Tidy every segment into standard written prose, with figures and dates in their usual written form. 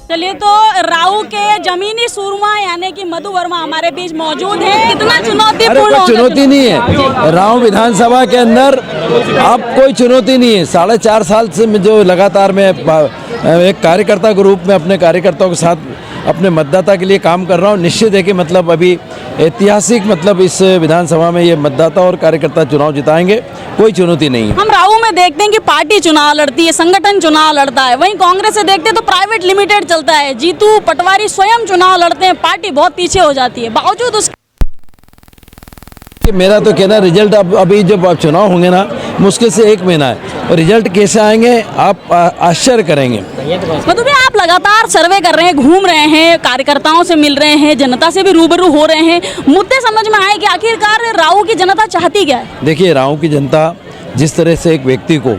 चलिए, तो राऊ के जमीनी सूरमा यानी कि मधु वर्मा हमारे बीच मौजूद है। कितना चुनौतीपूर्ण होगा? चुनौती नहीं है, राऊ विधानसभा के अंदर अब कोई चुनौती नहीं है। 4.5 साल से जो लगातार मैं एक कार्यकर्ता के रूप में अपने कार्यकर्ताओं के साथ अपने मतदाता के लिए काम कर रहा हूँ। निश्चित है कि मतलब अभी ऐतिहासिक मतलब इस विधानसभा में ये मतदाता और कार्यकर्ता चुनाव जिताएंगे, कोई चुनौती नहीं है। हम राऊ में देखते हैं कि पार्टी चुनाव लड़ती है, संगठन चुनाव लड़ता है, वहीं कांग्रेस से देखते हैं तो प्राइवेट लिमिटेड चलता है। जीतू पटवारी स्वयं चुनाव लड़ते हैं, पार्टी बहुत पीछे हो जाती है। बावजूद उसके मेरा तो कहना रिजल्ट अभी जब चुनाव होंगे ना, मुश्किल से 1 महीना है, और रिजल्ट कैसे आएंगे आप आश्चर्य करेंगे। मतलब आप लगातार सर्वे कर रहे हैं, घूम रहे हैं, कार्यकर्ताओं से मिल रहे हैं, जनता से भी रूबरू हो रहे हैं, मुद्दे समझ में आए कि आखिरकार राऊ की जनता चाहती क्या है? देखिए, राऊ की जनता जिस तरह से एक व्यक्ति को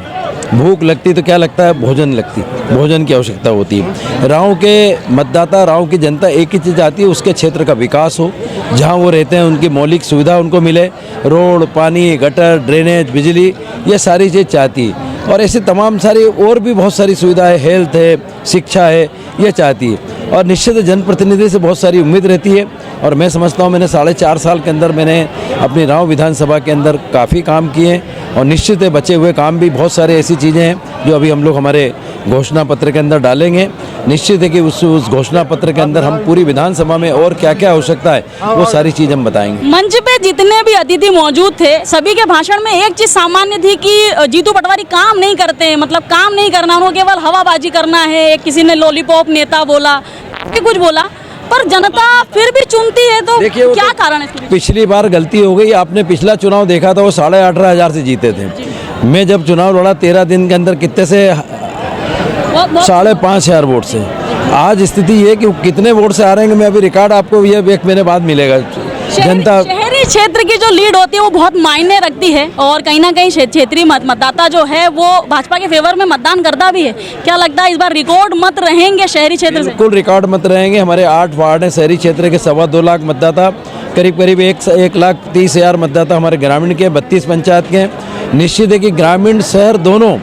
भूख लगती तो क्या लगता है, भोजन लगती, भोजन की आवश्यकता होती है। राऊ के मतदाता, राऊ की जनता एक ही चीज़ चाहती है, उसके क्षेत्र का विकास हो, जहां वो रहते हैं उनकी मौलिक सुविधा उनको मिले, रोड, पानी, गटर, ड्रेनेज, बिजली, ये सारी चीज़ चाहती है। और ऐसे तमाम सारी और भी बहुत सारी सुविधाएं, हेल्थ है, शिक्षा है, ये चाहती है। और निश्चित जनप्रतिनिधि से बहुत सारी उम्मीद रहती है, और मैं समझता हूँ मैंने 4.5 साल के अंदर मैंने अपनी राऊ विधानसभा के अंदर काफ़ी काम किए, और निश्चित है बचे हुए काम भी बहुत सारे ऐसी चीज़ें हैं जो अभी हम लोग हमारे घोषणा पत्र के अंदर डालेंगे। निश्चित है कि उस घोषणा पत्र के अंदर हम पूरी विधानसभा में और क्या क्या आवश्यकता है वो सारी चीज़ हम बताएंगे। मंच पे जितने भी अतिथि मौजूद थे, सभी के भाषण में एक चीज़ सामान्य थी कि जीतू पटवारी काम नहीं करते, मतलब काम नहीं करना, उनको केवल हवाबाजी करना है। किसी ने लॉलीपॉप नेता बोला, कुछ बोला, पर जनता फिर भी चुनती है, तो क्या कारण है? पिछली बार गलती हो गई, आपने पिछला चुनाव देखा था, वो 18,500 से जीते थे। मैं जब चुनाव लड़ा 13 दिन के अंदर कितने से 5,500 वोट से। आज स्थिति ये कि कितने वोट से आ रहे हैं, मैं अभी रिकॉर्ड आपको ये 1 महीने बाद मिलेगा। जनता शहरी क्षेत्र की जो लीड होती है वो बहुत मायने रखती है, और कहीं ना कहीं क्षेत्रीय मतदाता जो है वो भाजपा के फेवर में मतदान करता भी है। क्या लगता है इस बार रिकॉर्ड मत रहेंगे शहरी क्षेत्र से? बिल्कुल रिकॉर्ड मत रहेंगे। हमारे 8 वार्ड हैं शहरी क्षेत्र के, 2.25 लाख मतदाता, करीब 1,30,000 मतदाता हमारे ग्रामीण के, 32 पंचायत के। निश्चित है कि ग्रामीण शहर दोनों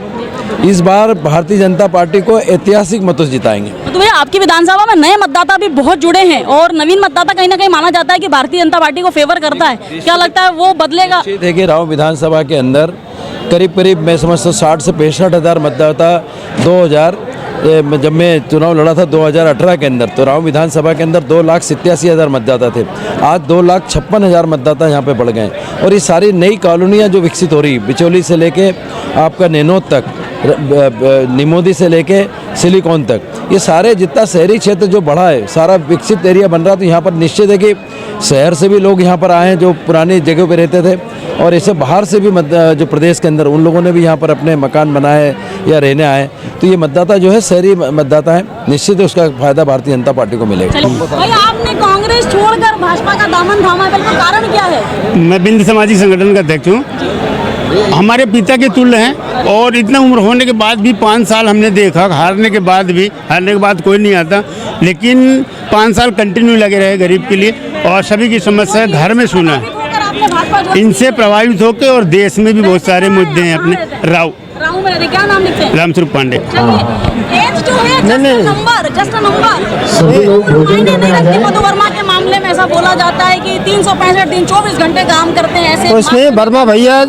इस बार भारतीय जनता पार्टी को ऐतिहासिक मतों से जिताएंगे। तो भैया, आपकी विधानसभा में नए मतदाता भी बहुत जुड़े हैं, और नवीन मतदाता कहीं ना कहीं माना जाता है कि भारतीय जनता पार्टी को फेवर करता है। क्या लगता है वो बदलेगा? देखिए, राऊ विधानसभा के अंदर करीब मैं समझता 60 से 65 हज़ार मतदाता 2000 जब मैं चुनाव लड़ा था 2018 के अंदर, तो राऊ विधानसभा के अंदर 2,87,000 मतदाता थे। आज 2,56,000 मतदाता यहाँ पे बढ़ गए। और ये सारी नई कॉलोनियाँ जो विकसित हो रही, बिचौली से लेके आपका नैनोद तक, निमोदी से लेके सिलिकॉन तक, ये सारे जितना शहरी क्षेत्र जो बढ़ा है, सारा विकसित एरिया बन रहा। तो यहाँ पर निश्चित है कि शहर से भी लोग यहाँ पर आए हैं जो पुरानी जगह पे रहते थे, और ऐसे बाहर से भी जो प्रदेश के अंदर उन लोगों ने भी यहाँ पर अपने मकान बनाए या रहने आए। तो ये मतदाता जो है शहरी मतदाता है, निश्चित है उसका फायदा भारतीय जनता पार्टी को मिलेगा। भाई, आपने कांग्रेस छोड़कर भाजपा का दामन थामा है, कारण क्या है? मैं बिंद सामाजिक संगठन का अध्यक्ष हूँ। हमारे पिता के तुल्य हैं, और इतना उम्र होने के बाद भी 5 साल हमने देखा, हारने के बाद कोई नहीं आता, लेकिन 5 साल कंटिन्यू लगे रहे गरीब के लिए, और सभी की समस्या घर में सुना है। इनसे प्रभावित होकर, और देश में भी बहुत सारे मुद्दे हैं अपने। राऊ में क्या नाम लिखते हैं? रामस्वरूप पांडे। मधु वर्मा के मामले में ऐसा बोला जाता है कि 365 दिन 24 घंटे काम करते हैं ऐसे। तो इसमें वर्मा भैया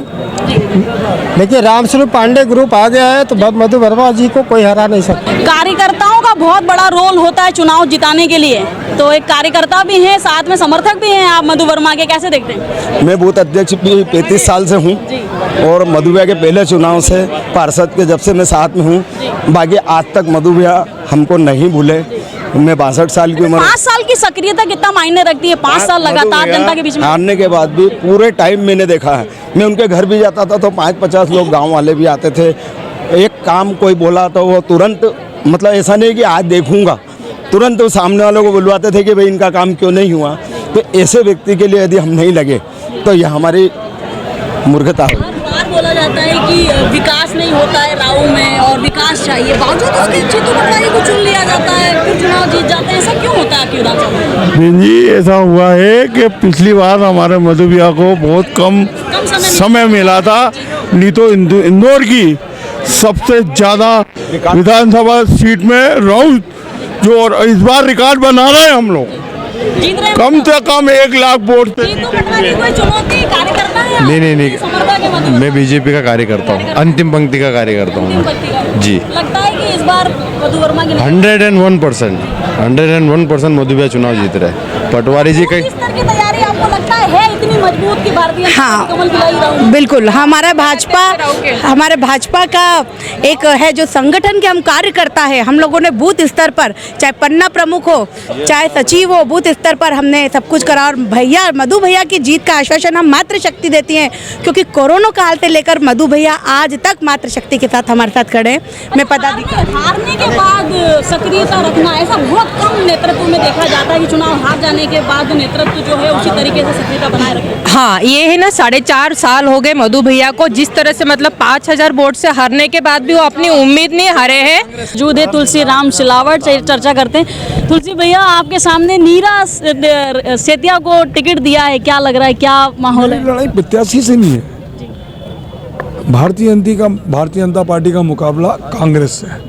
देखिए, रामस्वरूप पांडे ग्रुप आ गया है तो मधु वर्मा जी को कोई हरा नहीं सकता। कार्यकर्ताओं का बहुत बड़ा रोल होता है चुनाव जिताने के लिए, तो एक कार्यकर्ता भी हैं, साथ में समर्थक भी हैं। आप मधु वर्मा के कैसे देखते हैं? मैं बूथ अध्यक्ष भी 35 साल से हूँ, और मधु भैया के पहले चुनाव से पार्षद के जब से मैं साथ में हूँ, बाकी आज तक मधु भैया हमको नहीं भूले। मैं 62 साल की उम्र। 5 साल की सक्रियता कितना मायने रखती है? 5 साल लगातार जनता के बीच में हारने के बाद भी पूरे टाइम मैंने देखा है। मैं उनके घर भी जाता था तो 5-50 लोग गांव वाले भी आते थे। एक काम कोई बोला तो वो तुरंत, मतलब ऐसा नहीं कि आज देखूंगा, तुरंत वो सामने वालों को बुलवाते थे कि भाई इनका काम क्यों नहीं हुआ। तो ऐसे व्यक्ति के लिए यदि हम नहीं लगे तो यह हमारी मूर्खता है। बोला जाता है कि विकास नहीं होता है राऊ में, और विकास चाहिए, बावजूद उसके जीतू पटवारी को चुन लिया जाता है, फिर चुनाव जीत जाते हैं। ऐसा क्यों होता है आपकी जी? ऐसा हुआ है कि पिछली बार हमारे मधु भैया को बहुत कम समय मिला था, नहीं तो इंदौर की सबसे ज़्यादा विधानसभा सीट में राऊ जो और इस बार रिकॉर्ड बना रहे हैं हम लोग, जीत रहे हैं? कम से कम 1 लाख वोट से। जीतू पटवारी कोई चुनौती कार्यकर्ता है? नहीं, समर्थक है मधु मैं वर्मा? बीजेपी का कार्यकर्ता हूँ, अंतिम पंक्ति का कार्यकर्ता हूँ अंतिम मैं। पंक्ति का। जी। लगता है कि इस बार मधु वर्मा की 101% मधु भैया चुनाव जीत रहे हैं। पटवारी जी का किस तरह की तैयारी आपको लगता है इतनी मजबूत की भारतीय हाँ। कमल खिलाई रहूं? बिल्कुल, हमारे भाजपा का एक है जो संगठन के हम कार्यकर्ता है। हम लोगों ने बूथ स्तर पर, चाहे पन्ना प्रमुख हो, चाहे सचिव हो, बूथ स्तर पर हमने सब कुछ करा। और भैया, मधु भैया की जीत का आश्वासन हम मातृशक्ति देती हैं, क्योंकि कोरोना काल से लेकर मधु भैया आज तक मातृशक्ति के साथ हमारे साथ खड़े हैं। मैं हारने के बाद सक्रियता रखना, ऐसा बहुत कम नेतृत्व में देखा जाता है कि चुनाव हार जाने के बाद नेतृत्व जो है उसी तरीके से सक्रियता बनाए रखे। हाँ, ये है ना, 4.5 साल हो गए मधु भैया को, जिस तरह से मतलब 5000 वोट से हारने के बाद भी वो अपनी उम्मीद नहीं हारे हैं। जूदे तुलसी राम सिलावट चर्चा करते हैं। तुलसी भैया, आपके सामने नीरा सेतिया को टिकट दिया है, क्या लग रहा है, क्या माहौल है? लड़ाई प्रत्याशी से नहीं है, भारतीय जनता पार्टी का मुकाबला कांग्रेस से है।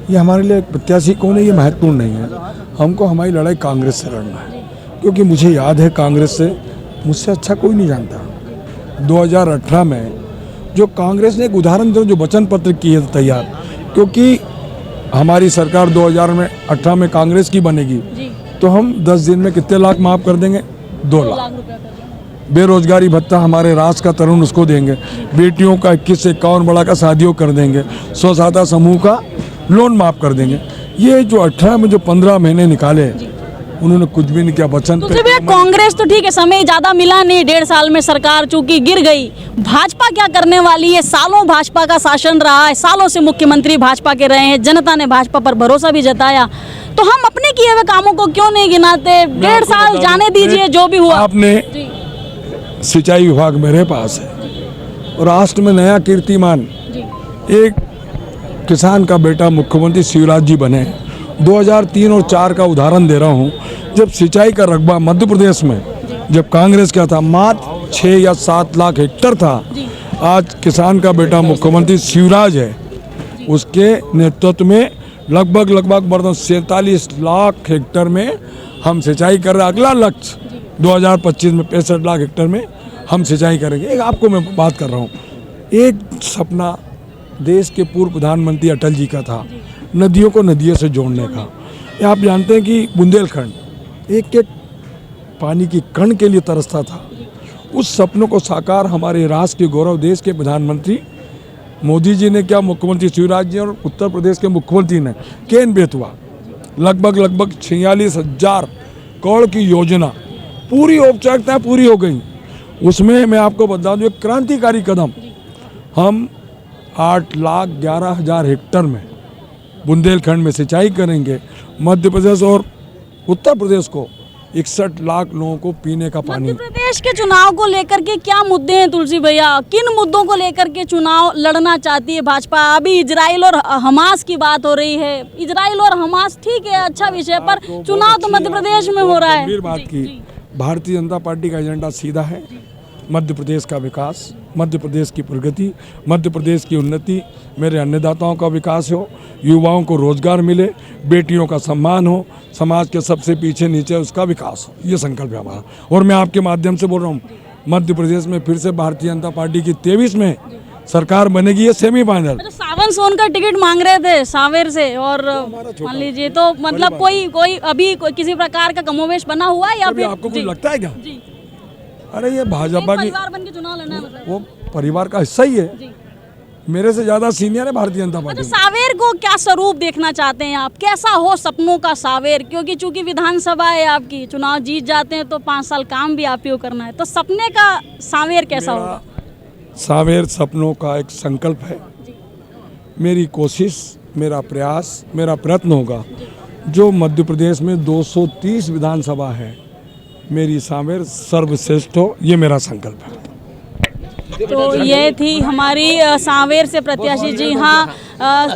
ये हमारे लिए प्रत्याशी कौन है ये महत्वपूर्ण नहीं है, हमको हमारी लड़ाई कांग्रेस से लड़ना है, क्योंकि मुझे याद है कांग्रेस से मुझसे अच्छा कोई नहीं जानता। 2018 में जो कांग्रेस ने एक उदाहरण दिया, जो वचन पत्र किए तैयार, क्योंकि हमारी सरकार 2018 में कांग्रेस की बनेगी तो हम 10 दिन में कितने लाख माफ़ कर देंगे? 2 लाख। बेरोजगारी भत्ता हमारे राष्ट्र का तरुण उसको देंगे, बेटियों का 21 से 51 बढ़ा का शादियों कर देंगे, स्वसहायता समूह का लोन माफ़ कर देंगे। ये जो 18 में जो 15 महीने निकाले उन्होंने कुछ भी नहीं किया। वचन तो भैया, कांग्रेस तो ठीक है, समय ज़्यादा मिला नहीं, 1.5 साल में सरकार चूंकि गिर गई। भाजपा क्या करने वाली है? सालों भाजपा का शासन रहा है, सालों से मुख्यमंत्री भाजपा के रहे हैं, जनता ने भाजपा पर भरोसा भी जताया, तो हम अपने किए हुए कामों को क्यों नहीं गिनाते? 1.5 साल जाने दीजिए, जो भी हुआ। आपने सिंचाई विभाग मेरे पास है और राष्ट्र में नया कीर्तिमान, एक किसान का बेटा मुख्यमंत्री शिवराज जी बने। 2003 और 4 का उदाहरण दे रहा हूँ, जब सिंचाई का रकबा मध्य प्रदेश में जब कांग्रेस का था मात्र 6 या 7 लाख हेक्टर था, आज किसान का बेटा मुख्यमंत्री शिवराज है, उसके नेतृत्व में लगभग 47 लाख हेक्टर में हम सिंचाई कर रहे हैं। अगला लक्ष्य 2025 में 65 लाख हेक्टर में हम सिंचाई करेंगे। एक आपको मैं बात कर रहा हूँ, एक सपना देश के पूर्व प्रधानमंत्री अटल जी का था, नदियों को नदियों से जोड़ने का। ये आप जानते हैं कि बुंदेलखंड एक एक पानी की कण के लिए तरसता था। उस सपनों को साकार हमारे राष्ट्र के गौरव देश के प्रधानमंत्री मोदी जी ने किया, मुख्यमंत्री शिवराज जी और उत्तर प्रदेश के मुख्यमंत्री ने केन बेतवा लगभग 46,000 करोड़ की योजना, पूरी औपचारिकताएं पूरी हो गई। उसमें मैं आपको बता दूं, एक क्रांतिकारी कदम, हम 8,11,000 हेक्टर में बुंदेलखंड में सिंचाई करेंगे। मध्य प्रदेश और उत्तर प्रदेश को 61 लाख लोगों को पीने का पानी। मध्य प्रदेश के चुनाव को लेकर के क्या मुद्दे हैं तुलसी भैया? किन मुद्दों को लेकर के चुनाव लड़ना चाहती है भाजपा? अभी इजराइल और हमास की बात हो रही है। इजराइल और हमास ठीक है, अच्छा विषय, पर चुनाव तो मध्य प्रदेश में हो रहा है। गंभीर बात की, भारतीय जनता पार्टी का एजेंडा सीधा है, मध्य प्रदेश का विकास, मध्य प्रदेश की प्रगति, मध्य प्रदेश की उन्नति, मेरे अन्नदाताओं का विकास हो, युवाओं को रोजगार मिले, बेटियों का सम्मान हो, समाज के सबसे पीछे नीचे उसका विकास हो, ये संकल्प है हमारा। और मैं आपके माध्यम से बोल रहा हूँ, मध्य प्रदेश में फिर से भारतीय जनता पार्टी की 23 में सरकार बनेगी, ये सेमीफाइनल। सावन सोन का टिकट मांग रहे थे सावेर से, और मान लीजिए तो मतलब कोई अभी किसी प्रकार का कमोवेश बना हुआ है या फिर आपको कुछ लगता है क्या? अरे ये भाजपा की परिवार बन के चुनाव लड़ना है, मतलब वो परिवार का हिस्सा ही है, मेरे से ज्यादा सीनियर है भारतीय जनता पार्टी। सावेर को क्या स्वरूप देखना चाहते हैं आप? कैसा हो सपनों का सावेर? क्योंकि चूंकि विधानसभा है आपकी, चुनाव जीत जाते हैं तो 5 साल काम भी आप ही को करना है, तो सपने का सावेर कैसा होगा? सावेर सपनों का एक संकल्प है। मेरी कोशिश, मेरा प्रयास, मेरा प्रयत्न होगा, जो मध्य प्रदेश में 230 विधानसभा है, मेरी सावेर सर्वश्रेष्ठ हो, ये मेरा संकल्प है। तो ये थी हमारी सांवेर से प्रत्याशी जी हाँ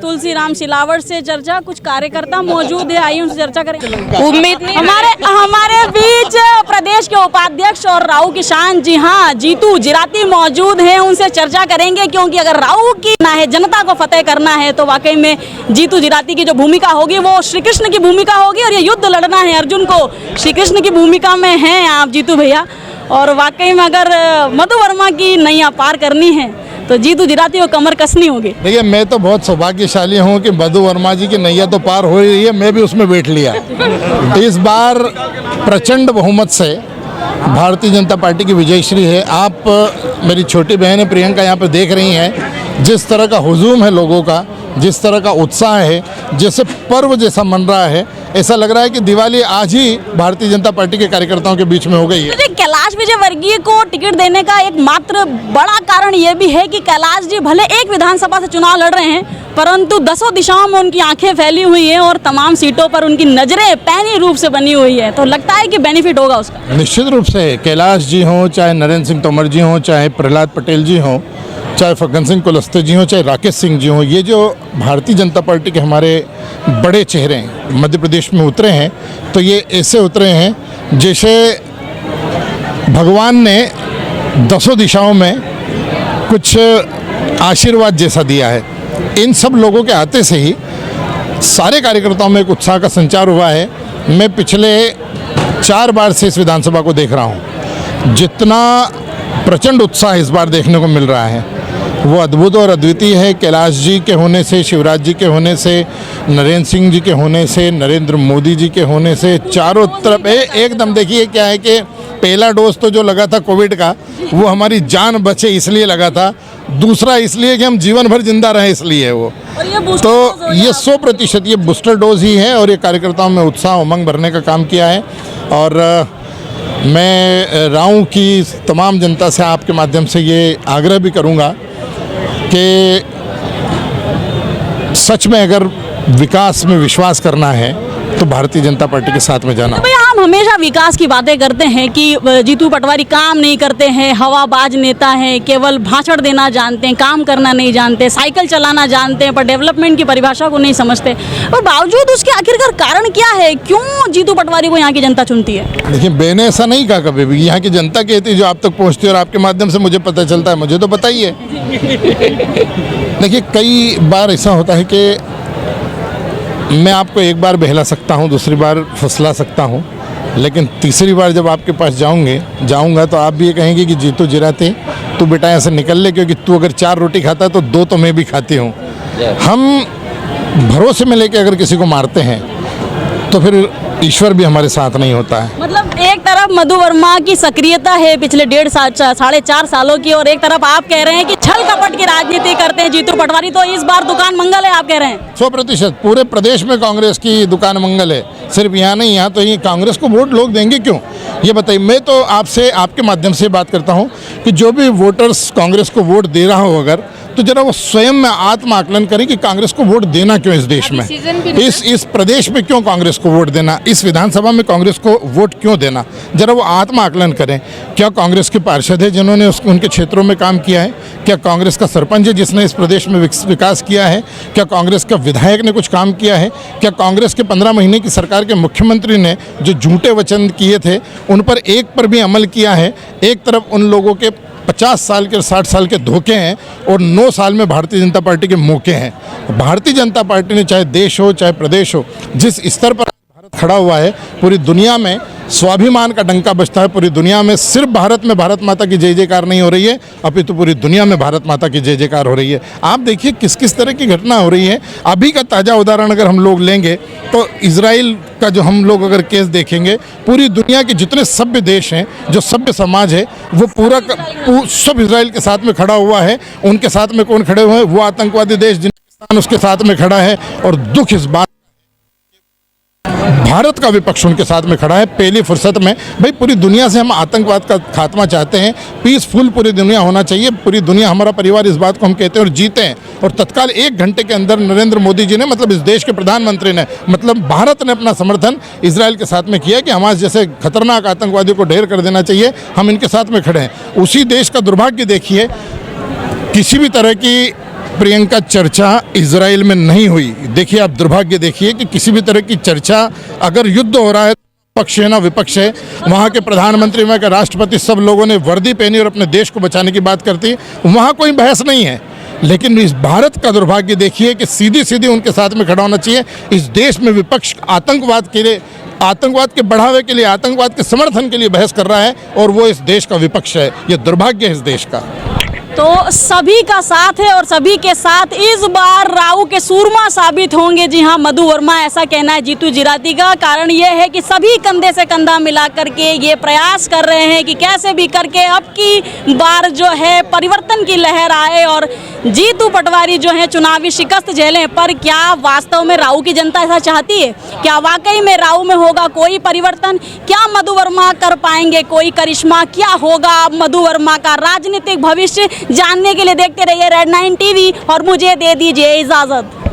तुलसीराम सिलावट से चर्चा। कुछ कार्यकर्ता मौजूद है, आइए उनसे चर्चा करें। उम्मीद नहीं हमारे बीच प्रदेश के उपाध्यक्ष और राऊ किसान जी हाँ जीतू जिराती मौजूद हैं, उनसे चर्चा करेंगे क्योंकि अगर राऊ की ना है जनता को फतेह करना है तो वाकई में जीतू जिराती की जो भूमिका होगी वो श्री कृष्ण की भूमिका होगी और ये युद्ध लड़ना है अर्जुन को श्री कृष्ण की भूमिका में हैं आप जीतू भैया। और वाकई में अगर मधु वर्मा की नैया पार करनी है तो जीतू जिराती को कमर कसनी होगी। देखिए, मैं तो बहुत सौभाग्यशाली हूँ कि मधु वर्मा जी की नैया तो पार हो रही है, मैं भी उसमें बैठ लिया। इस बार प्रचंड बहुमत से भारतीय जनता पार्टी की विजयश्री है। आप मेरी छोटी बहन प्रियंका यहाँ पर देख रही हैं, जिस तरह का हुजूम है लोगों का, जिस तरह का उत्साह है, जैसे पर्व जैसा मन रहा है, ऐसा लग रहा है कि दिवाली आज ही भारतीय जनता पार्टी के कार्यकर्ताओं के बीच में हो गई है। कैलाश विजयवर्गीय को टिकट देने का एक मात्र बड़ा कारण ये भी है कि कैलाश जी भले एक विधानसभा से चुनाव लड़ रहे हैं परंतु दसों दिशाओं में उनकी आंखें फैली हुई हैं और तमाम सीटों पर उनकी नजरें पैनी रूप से बनी हुई है, तो लगता है कि बेनिफिट होगा उसका। निश्चित रूप से कैलाश जी हों, चाहे नरेंद्र सिंह तोमर जी हों, चाहे प्रहलाद पटेल जी हों, चाहे फग्गन सिंह कुलस्ते जी हों, चाहे राकेश सिंह जी हों, ये जो भारतीय जनता पार्टी के हमारे बड़े चेहरे हैं मध्य प्रदेश में उतरे हैं, तो ये ऐसे उतरे हैं जैसे भगवान ने दसों दिशाओं में कुछ आशीर्वाद जैसा दिया है। इन सब लोगों के आते से ही सारे कार्यकर्ताओं में एक उत्साह का संचार हुआ है। मैं पिछले 4 बार से इस विधानसभा को देख रहा हूँ, जितना प्रचंड उत्साह इस बार देखने को मिल रहा है वो अद्भुत और अद्वितीय है। कैलाश जी के होने से, शिवराज जी के होने से, नरेंद्र सिंह जी के होने से, नरेंद्र मोदी जी के होने से, चारों तरफ एकदम देखिए क्या है कि पहला डोज तो जो लगा था कोविड का वो हमारी जान बचे इसलिए लगा था, दूसरा इसलिए कि हम जीवन भर जिंदा रहे इसलिए वो, तो ये 100% ये बूस्टर डोज ही है और ये कार्यकर्ताओं में उत्साह उमंग भरने का काम किया है। और मैं राऊ की तमाम जनता से आपके माध्यम से ये आग्रह भी करूँगा कि सच में अगर विकास में विश्वास करना है तो भारतीय जनता पार्टी के साथ में जाना। भैया हम हमेशा विकास की बातें करते हैं कि जीतू पटवारी काम नहीं करते हैं, हवाबाज नेता हैं, केवल भाषण देना जानते हैं, काम करना नहीं जानते, साइकिल चलाना जानते हैं पर डेवलपमेंट की परिभाषा को नहीं समझते। और बावजूद उसके आखिरकार कारण क्या है, क्यों जीतू पटवारी को यहाँ की जनता चुनती है? देखिए, मैंने ऐसा नहीं कहा कभी भी, यहाँ की जनता कहती है जो आप तक पहुँचती है और आपके माध्यम से मुझे पता चलता है, मुझे तो पता ही है। देखिए, कई बार ऐसा होता है कि मैं आपको एक बार बहला सकता हूँ, दूसरी बार फुसला सकता हूँ, लेकिन तीसरी बार जब आपके पास जाऊँगा तो आप भी ये कहेंगे कि जीतू जिराते तू बेटा यहाँ से निकल ले, क्योंकि तू अगर 4 रोटी खाता है तो 2 तो मैं भी खाती हूँ। हम भरोसे में लेके अगर किसी को मारते हैं तो फिर ईश्वर भी हमारे साथ नहीं होता है। मतलब एक तरफ मधु वर्मा की सक्रियता है पिछले 4.5 सालों की और एक तरफ आप कह रहे हैं कि छल कपट की राजनीति करते हैं जीतू पटवारी, तो इस बार दुकान मंगल है आप कह रहे हैं? 100% पूरे प्रदेश में कांग्रेस की दुकान मंगल है, सिर्फ यहाँ नहीं, यहाँ तो ये कांग्रेस को वोट लोग देंगे क्यों ये बताइए। मैं तो आपसे आपके माध्यम से बात करता हूँ कि जो भी वोटर्स कांग्रेस को वोट दे रहा हो अगर, तो जरा वो स्वयं में आत्म आकलन करें कि कांग्रेस को वोट देना क्यों इस देश में, इस प्रदेश में क्यों कांग्रेस को वोट देना, इस विधानसभा में कांग्रेस को वोट क्यों देना, जरा वो आत्म आकलन करें। क्या कांग्रेस के पार्षद है जिन्होंने उनके क्षेत्रों में काम किया है? क्या कांग्रेस का सरपंच है जिसने इस प्रदेश में विकास किया है? क्या कांग्रेस का विधायक ने कुछ काम किया है? क्या कांग्रेस के 15 महीने की सरकार के मुख्यमंत्री ने जो झूठे वचन किए थे उन पर एक पर भी अमल किया है? एक तरफ उन लोगों के 50 साल के और 60 साल के धोखे हैं और 9 साल में भारतीय जनता पार्टी के मौके हैं। भारतीय जनता पार्टी ने चाहे देश हो चाहे प्रदेश हो, जिस स्तर पर भारत खड़ा हुआ है, पूरी दुनिया में स्वाभिमान का डंका बजता है। पूरी दुनिया में सिर्फ भारत में भारत माता की जय जयकार नहीं हो रही है, अपितु पूरी दुनिया में भारत माता की जय जयकार हो रही है। आप देखिए किस किस तरह की घटना हो रही है। अभी का ताज़ा उदाहरण अगर हम लोग लेंगे तो इजराइल का जो हम लोग अगर केस देखेंगे, पूरी दुनिया के जितने सभ्य देश हैं, जो सभ्य समाज है, वो पूरा सब इजराइल के साथ में खड़ा हुआ है। उनके साथ में कौन खड़े हुए हैं? वो आतंकवादी देश जिनका उसके साथ में खड़ा है। और दुख इस बात भारत का विपक्ष उनके साथ में खड़ा है पहली फुर्सत में। भाई पूरी दुनिया से हम आतंकवाद का खात्मा चाहते हैं, पीसफुल पूरी दुनिया होना चाहिए, पूरी दुनिया हमारा परिवार, इस बात को हम कहते हैं और जीते हैं। और तत्काल 1 घंटे के अंदर नरेंद्र मोदी जी ने, मतलब इस देश के प्रधानमंत्री ने, मतलब भारत ने अपना समर्थन इजराइल के साथ में किया कि हमारे जैसे खतरनाक आतंकवादियों को ढेर कर देना चाहिए, हम इनके साथ में खड़े हैं। उसी देश का दुर्भाग्य देखिए, किसी भी तरह की प्रियंका चर्चा इजराइल में नहीं हुई। देखिए आप दुर्भाग्य देखिए कि किसी भी तरह की चर्चा, अगर युद्ध हो रहा है पक्ष है ना विपक्ष है, वहाँ के प्रधानमंत्री, वहाँ के राष्ट्रपति, सब लोगों ने वर्दी पहनी और अपने देश को बचाने की बात करती, वहाँ कोई बहस नहीं है। लेकिन इस भारत का दुर्भाग्य देखिए कि सीधी सीधी उनके साथ में खड़ा होना चाहिए। इस देश में विपक्ष आतंकवाद के लिए, आतंकवाद के बढ़ावे के लिए, आतंकवाद के समर्थन के लिए बहस कर रहा है और वो इस देश का विपक्ष है। ये दुर्भाग्य है इस देश का। तो सभी का साथ है और सभी के साथ इस बार राऊ के सूरमा साबित होंगे। जी हाँ, मधु वर्मा, ऐसा कहना है जीतू जिराती का। कारण यह है कि सभी कंधे से कंधा मिला करके ये प्रयास कर रहे हैं कि कैसे भी करके अब की बार जो है परिवर्तन की लहर आए और जीतू पटवारी जो है चुनावी शिकस्त झेलें। पर क्या वास्तव में राऊ की जनता ऐसा चाहती है? क्या वाकई में राऊ में होगा कोई परिवर्तन? क्या मधु वर्मा कर पाएंगे कोई करिश्मा? क्या होगा मधु वर्मा का राजनीतिक भविष्य? जानने के लिए देखते रहिए रेड 9 टीवी और मुझे दे दीजिए इजाजत।